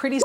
pretty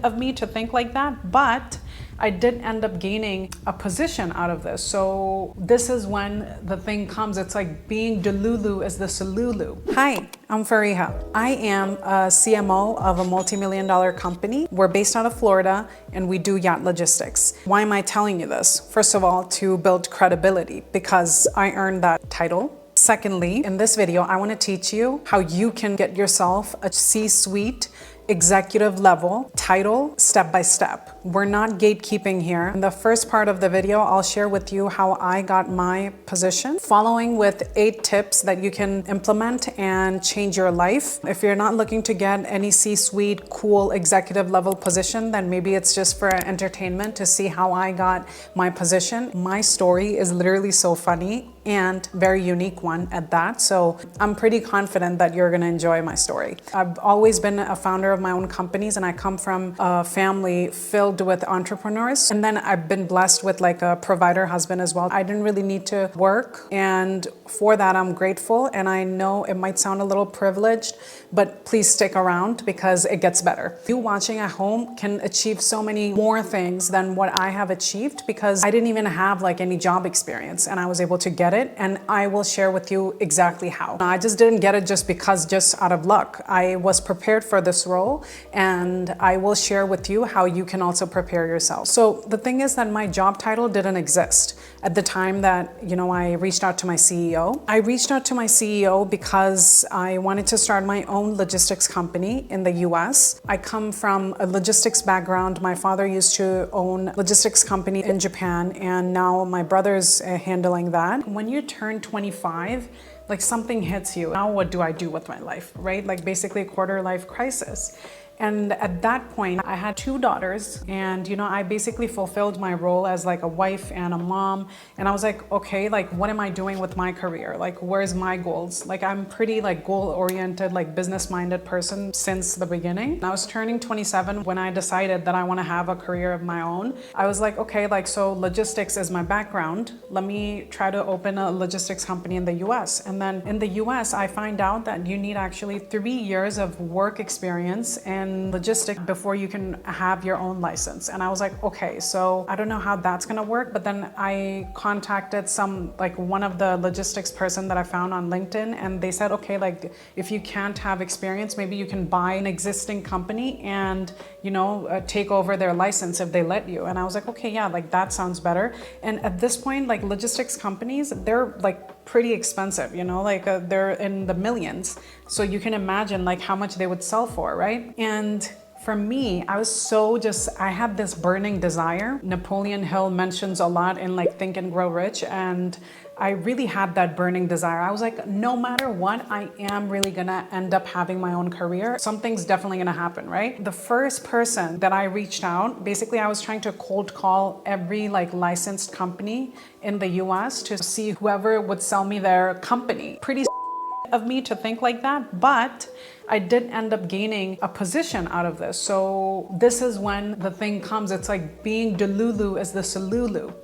of me to think like that, but I did end up gaining a position out of this. So this is when the thing comes. It's like being Delulu is the Salulu. Hi, I'm Fariha. I am a CMO of a multi-million-dollar company. We're based out of Florida and we do yacht logistics. Why am I telling you this? First of all, to build credibility because I earned that title. Secondly, in this video, I want to teach you how you can get yourself a C-suite executive level title step by step. We're not gatekeeping here. In the first part of the video, I'll share with you how I got my position, following with 8 tips that you can implement and change your life. If you're not looking to get any C-suite cool executive level position, then maybe it's just for entertainment to see how I got my position. My story is literally so funny and very unique one at that. So I'm pretty confident that you're gonna enjoy my story. I've always been a founder of my own companies and I come from a family filled with entrepreneurs. And then I've been blessed with like a provider husband as well. I didn't really need to work, and for that I'm grateful. And I know it might sound a little privileged, but please stick around because it gets better. You watching at home can achieve so many more things than what I have achieved because I didn't even have like any job experience and I was able to get it, and I will share with you exactly how. I just didn't get it just out of luck. I was prepared for this role, and I will share with you how you can also prepare yourself. So the thing is that my job title didn't exist at the time that, I reached out to my CEO. I reached out to my CEO because I wanted to start my own logistics company in the US. I come from a logistics background. My father used to own logistics company in Japan, and now my brother's handling that. When you turn 25, like something hits you. Now what do I do with my life, right? Like basically a quarter life crisis. And at that point, I had 2 daughters, and I basically fulfilled my role as like a wife and a mom. And I was like, okay, like what am I doing with my career? Like where's my goals? Like I'm pretty like goal-oriented, like business-minded person since the beginning. I was turning 27 when I decided that I want to have a career of my own. I was like, okay, like so logistics is my background. Let me try to open a logistics company in the US. And then in the US, I find out that you need actually 3 years of work experience and logistics before you can have your own license. And I was like, okay, so I don't know how that's gonna work. But then I contacted one of the logistics person that I found on LinkedIn, and they said, okay, like if you can't have experience, maybe you can buy an existing company and take over their license if they let you. And I was like, okay, yeah, like that sounds better. And at this point, like logistics companies, they're like pretty expensive, they're in the millions. So you can imagine like how much they would sell for, right? And for me, I had this burning desire. Napoleon Hill mentions a lot in like Think and Grow Rich, and I really had that burning desire. I was like, no matter what, I am really gonna end up having my own career. Something's definitely gonna happen, right? The first person that I reached out, basically I was trying to cold call every like licensed company in the US to see whoever would sell me their company. Pretty of me to think like that, but I did end up gaining a position out of this. So this is when the thing comes. It's like being Delulu is the Salulu,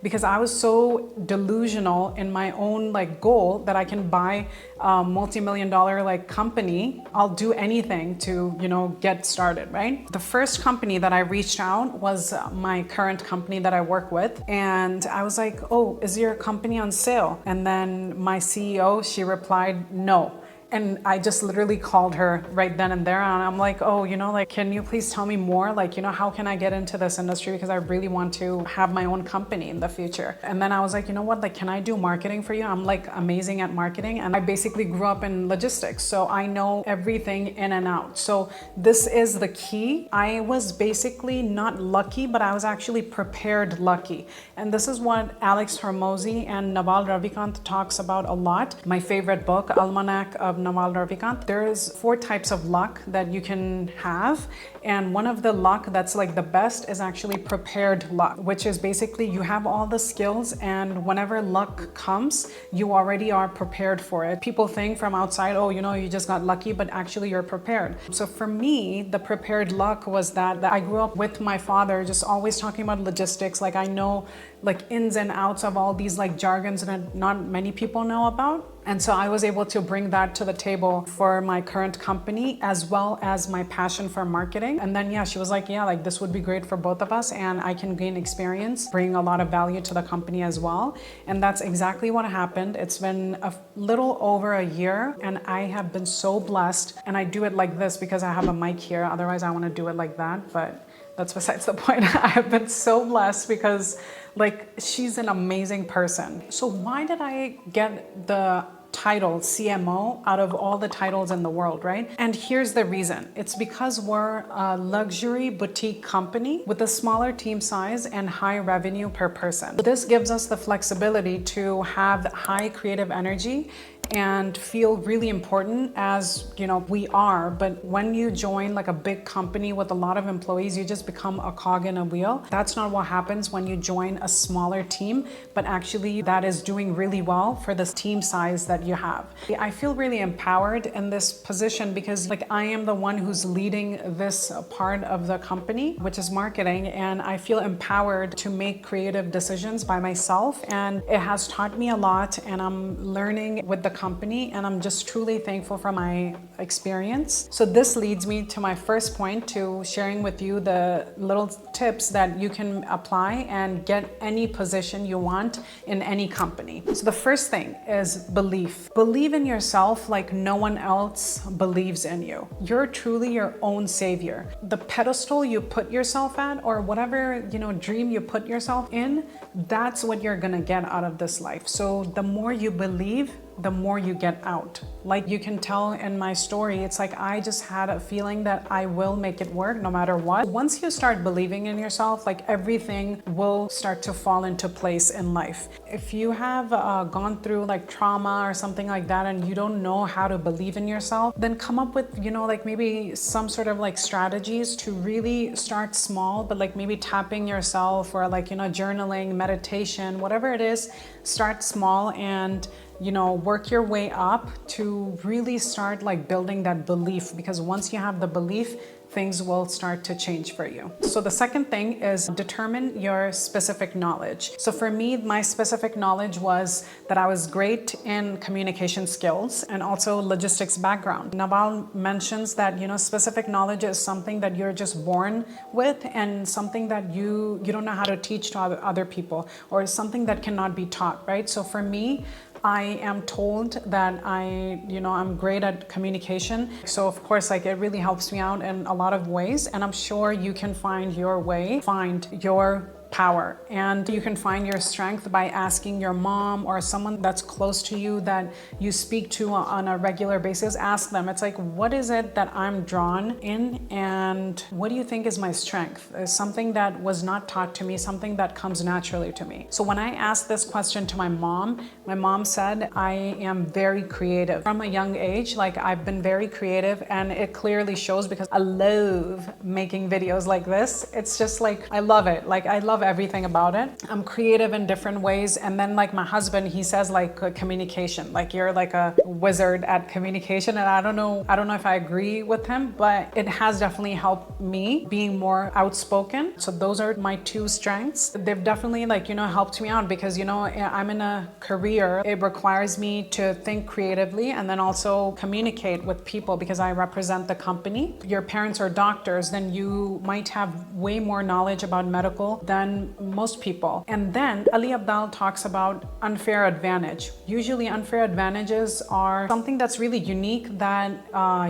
because I was so delusional in my own like goal that I can buy a multi-million-dollar like company. I'll do anything to, get started, right? The first company that I reached out was my current company that I work with. And I was like, oh, is your company on sale? And then my CEO, she replied, no. And I just literally called her right then and there, and I'm like, oh, can you please tell me more? Like, how can I get into this industry? Because I really want to have my own company in the future. And then I was like, like, can I do marketing for you? I'm like amazing at marketing. And I basically grew up in logistics, so I know everything in and out. So this is the key. I was basically not lucky, but I was actually prepared lucky. And this is what Alex Hormozi and Naval Ravikant talks about a lot. My favorite book, Almanac of Naval Ravikant. There's 4 types of luck that you can have, and one of the luck that's like the best is actually prepared luck, which is basically you have all the skills, and whenever luck comes, you already are prepared for it. People think from outside, oh, you just got lucky, but actually you're prepared. So for me, the prepared luck was that I grew up with my father just always talking about logistics. Like I know like ins and outs of all these like jargons that not many people know about. And so I was able to bring that to the table for my current company, as well as my passion for marketing. And then, yeah, she was like, yeah, like this would be great for both of us, and I can gain experience, bring a lot of value to the company as well. And that's exactly what happened. It's been a little over a year, and I have been so blessed. And I do it like this because I have a mic here. Otherwise, I want to do it like that, but that's besides the point. I have been so blessed because like she's an amazing person. So why did I get the title CMO out of all the titles in the world, right? And here's the reason. It's because we're a luxury boutique company with a smaller team size and high revenue per person. This gives us the flexibility to have high creative energy and feel really important, as you know we are. But when you join like a big company with a lot of employees, you just become a cog in a wheel. That's not what happens when you join a smaller team, but actually that is doing really well for this team size that you have. I feel really empowered in this position because like I am the one who's leading this part of the company, which is marketing, and I feel empowered to make creative decisions by myself, and it has taught me a lot, and I'm learning with the company, and I'm just truly thankful for my experience. So this leads me to my first point, to sharing with you the little tips that you can apply and get any position you want in any company. So the first thing is belief. Believe in yourself like no one else believes in you. You're truly your own savior. The pedestal you put yourself at, or whatever, dream you put yourself in, that's what you're gonna get out of this life. So the more you believe, the more you get out. Like you can tell in my story, it's like I just had a feeling that I will make it work no matter what. Once you start believing in yourself, like everything will start to fall into place in life. If you have gone through like trauma or something like that and you don't know how to believe in yourself, then come up with, like maybe some sort of like strategies to really start small, but like maybe tapping yourself, or like, journaling, meditation, whatever it is, start small and work your way up to really start like building that belief, because once you have the belief, things will start to change for you. So the second thing is determine your specific knowledge. So for me, my specific knowledge was that I was great in communication skills and also logistics background. Naval mentions that, specific knowledge is something that you're just born with, and something that you don't know how to teach to other people, or something that cannot be taught, right? So for me, I am told that I'm great at communication. So of course, like it really helps me out in a lot of ways, and I'm sure you can find your way, find your power, and you can find your strength by asking your mom or someone that's close to you that you speak to on a regular basis. Ask them, it's like, what is it that I'm drawn in, and what do you think is my strength? Is something that was not taught to me, something that comes naturally to me. So when I asked this question to my mom said, I am very creative. From a young age, like I've been very creative, and it clearly shows because I love making videos like this. It's just like, I love it. Like I love everything about it. I'm creative in different ways. And then like my husband, he says like communication, like you're like a wizard at communication. And I don't know if I agree with him, but it has definitely helped me being more outspoken. So those are my two strengths. They've definitely like, helped me out because, I'm in a career. It requires me to think creatively and then also communicate with people because I represent the company. Your parents are doctors, then you might have way more knowledge about medical than most people. And then Ali Abdaal talks about unfair advantage. Usually unfair advantages are something that's really unique that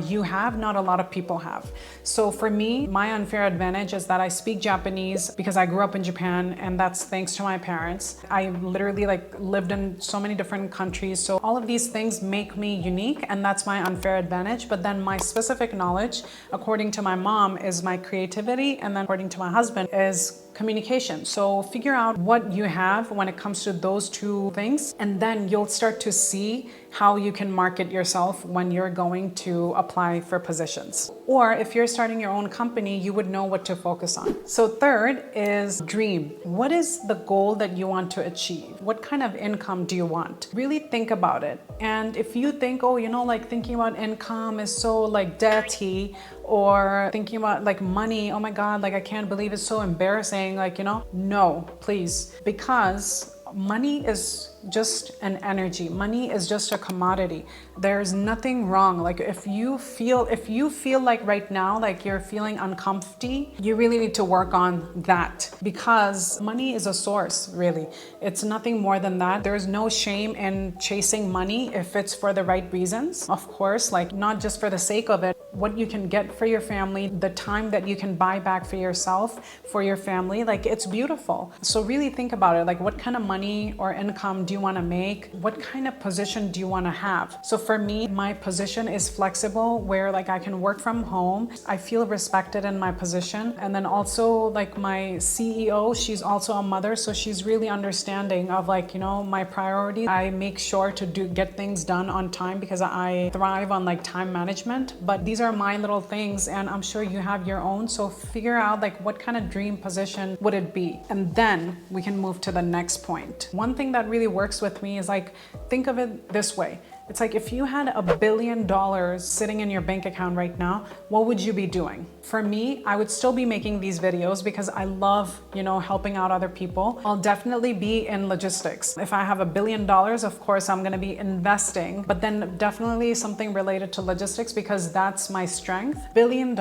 you have, not a lot of people have. So for me, my unfair advantage is that I speak Japanese because I grew up in Japan, and that's thanks to my parents. I literally like lived in so many different countries. So all of these things make me unique, and that's my unfair advantage. But then my specific knowledge, according to my mom, is my creativity, and then according to my husband is communication. So figure out what you have when it comes to those two things, and then you'll start to see how you can market yourself when you're going to apply for positions. Or if you're starting your own company, you would know what to focus on. So third is dream. What is the goal that you want to achieve? What kind of income do you want? Really think about it. And if you think, like thinking about income is so like dirty, or thinking about like money, oh my God, like I can't believe it's so embarrassing, no, please, because money is just an energy. Money is just a commodity. There's nothing wrong. Like if you feel like right now, like you're feeling uncomfy, you really need to work on that, because money is a source, really. It's nothing more than that. There's no shame in chasing money if it's for the right reasons. Of course, like not just for the sake of it. What you can get for your family, the time that you can buy back for yourself, for your family, like it's beautiful. So really think about it. Like what kind of money or income do you want to make? What kind of position do you want to have? So for me, my position is flexible, where like I can work from home. I feel respected in my position. And then also like my CEO, she's also a mother. So she's really understanding of like, you know, my priorities. I make sure to get things done on time because I thrive on like time management. But these are my little things, and I'm sure you have your own. So figure out like what kind of dream position would it be? And then we can move to the next point. One thing that really works with me is like, think of it this way. It's like if you had $1 billion sitting in your bank account right now, what would you be doing? For me, I would still be making these videos because I love, you know, helping out other people. I'll definitely be in logistics. If I have $1 billion, of course, I'm going to be investing, but then definitely something related to logistics because that's my strength. $1 billion,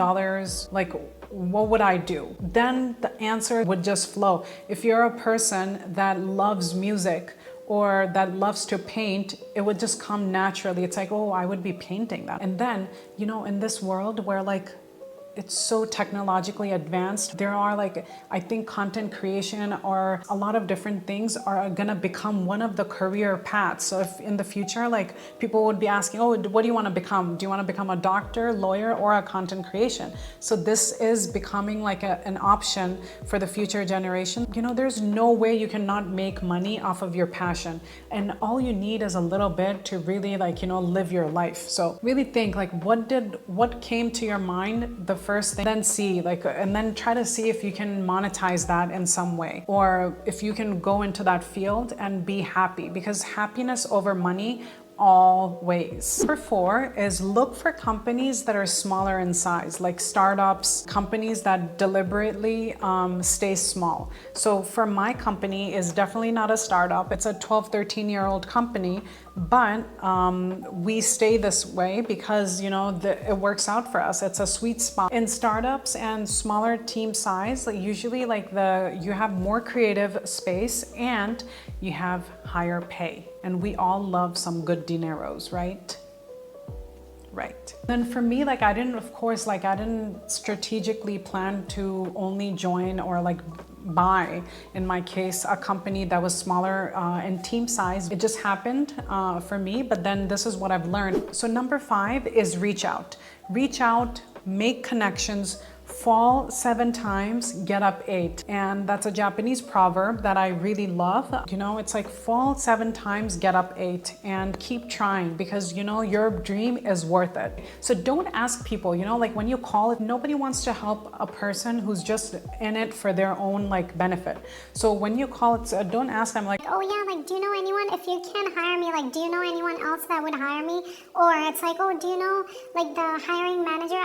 like, what would I do? Then the answer would just flow. If you're a person that loves music, or that loves to paint, it would just come naturally. It's like, oh, I would be painting that. And then, you know, in this world where like it's so technologically advanced, there are like, I think content creation or a lot of different things are gonna become one of the career paths. So if in the future, like people would be asking, oh, what do you wanna become? Do you wanna become a doctor, lawyer, or a content creation? So this is becoming like an option for the future generation. You know, there's no way you cannot make money off of your passion. And all you need is a little bit to really like, you know, live your life. So really think like, what came to your mind the first thing, then see like, and then try to see if you can monetize that in some way, or if you can go into that field and be happy, because happiness over money always. Number 4 is look for companies that are smaller in size, like startups, companies that deliberately stay small. So for my company is definitely not a startup. It's a 12, 13-year-old company, but we stay this way because, you know, it works out for us. It's a sweet spot. In startups and smaller team size, like usually like you have more creative space and you have higher pay. And we all love some good dineros, right? Right. Then for me, like I didn't strategically plan to only join or like buy, in my case, a company that was smaller in team size. It just happened for me, but then this is what I've learned. So number 5 is reach out. Reach out, make connections, fall 7 times, get up 8. And that's a Japanese proverb that I really love. You know, it's like fall 7 times, get up 8, and keep trying because, you know, your dream is worth it. So don't ask people, you know, like when you call it, nobody wants to help a person who's just in it for their own like benefit. So when you call it, don't ask them like, oh yeah, like do you know anyone? If you can't hire me, like do you know anyone else that would hire me? Or it's like, oh, do you know like the hiring manager?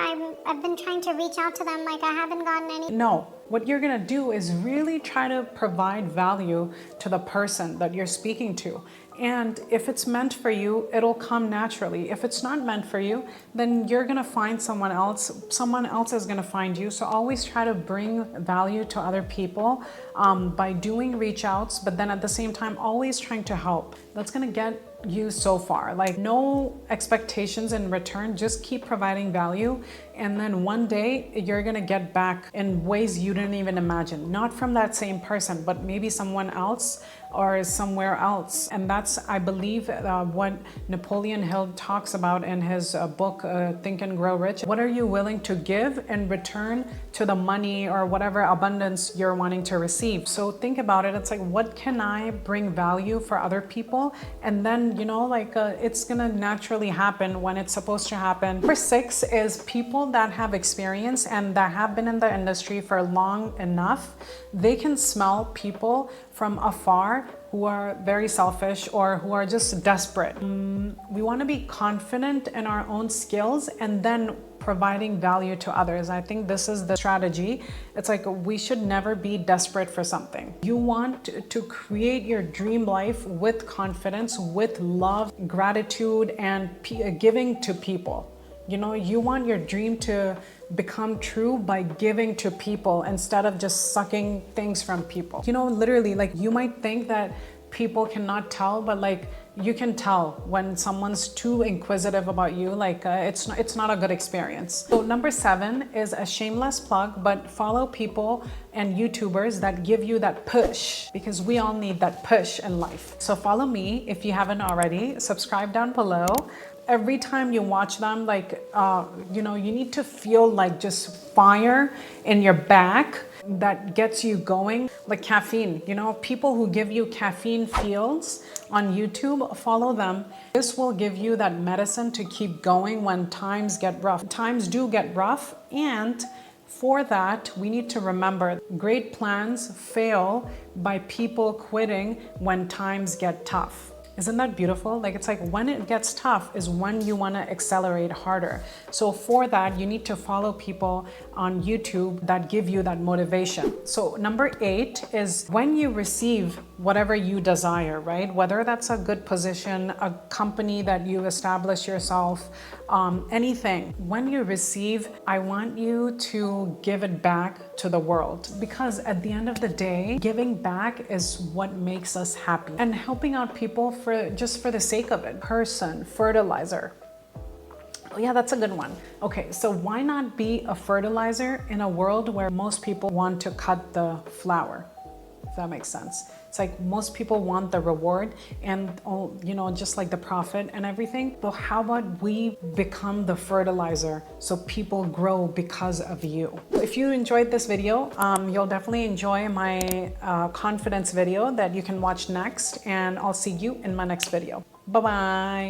I've been trying to reach out to them, like I haven't gotten any. No, what you're gonna do is really try to provide value to the person that you're speaking to. And if it's meant for you, it'll come naturally. If it's not meant for you, then you're gonna find someone else. Someone else is gonna find you. So always try to bring value to other people by doing reach outs, but then at the same time, always trying to help. That's gonna get you so far. Like no expectations in return, just keep providing value. And then one day you're gonna get back in ways you didn't even imagine. Not from that same person, but maybe someone else or somewhere else. And that's, I believe, what Napoleon Hill talks about in his book, Think and Grow Rich. What are you willing to give in return to the money or whatever abundance you're wanting to receive? So think about it. It's like, what can I bring value for other people? And then, you know, like it's gonna naturally happen when it's supposed to happen. Number 6 is people that have experience and that have been in the industry for long enough. They can smell people from afar who are very selfish or who are just desperate. We want to be confident in our own skills and then providing value to others. I think this is the strategy. It's like we should never be desperate for something. You want to create your dream life with confidence, with love, gratitude, and giving to people. You know, you want your dream to become true by giving to people instead of just sucking things from people. You know, literally, like you might think that people cannot tell, but like you can tell when someone's too inquisitive about you. Like it's not a good experience. So number 7 is a shameless plug, but follow people and YouTubers that give you that push, because we all need that push in life. So follow me if you haven't already. Subscribe down below. Every time you watch them, like, you know, you need to feel like just fire in your back that gets you going, like caffeine. You know, people who give you caffeine feels on YouTube, follow them. This will give you that medicine to keep going when times get rough. Times do get rough, and for that, we need to remember great plans fail by people quitting when times get tough. Isn't that beautiful? Like, it's like when it gets tough is when you want to accelerate harder. So for that, you need to follow people on YouTube that give you that motivation. So number 8 is when you receive whatever you desire, right? Whether that's a good position, a company that you establish yourself, anything. When you receive, I want you to give it back to the world, because at the end of the day, giving back is what makes us happy, and helping out people just for the sake of it. Person, fertilizer. Oh yeah, that's a good one. Okay, so why not be a fertilizer in a world where most people want to cut the flower? If that makes sense. It's like most people want the reward and, you know, just like the profit and everything. But how about we become the fertilizer so people grow because of you? If you enjoyed this video, you'll definitely enjoy my confidence video that you can watch next, and I'll see you in my next video. Bye-bye.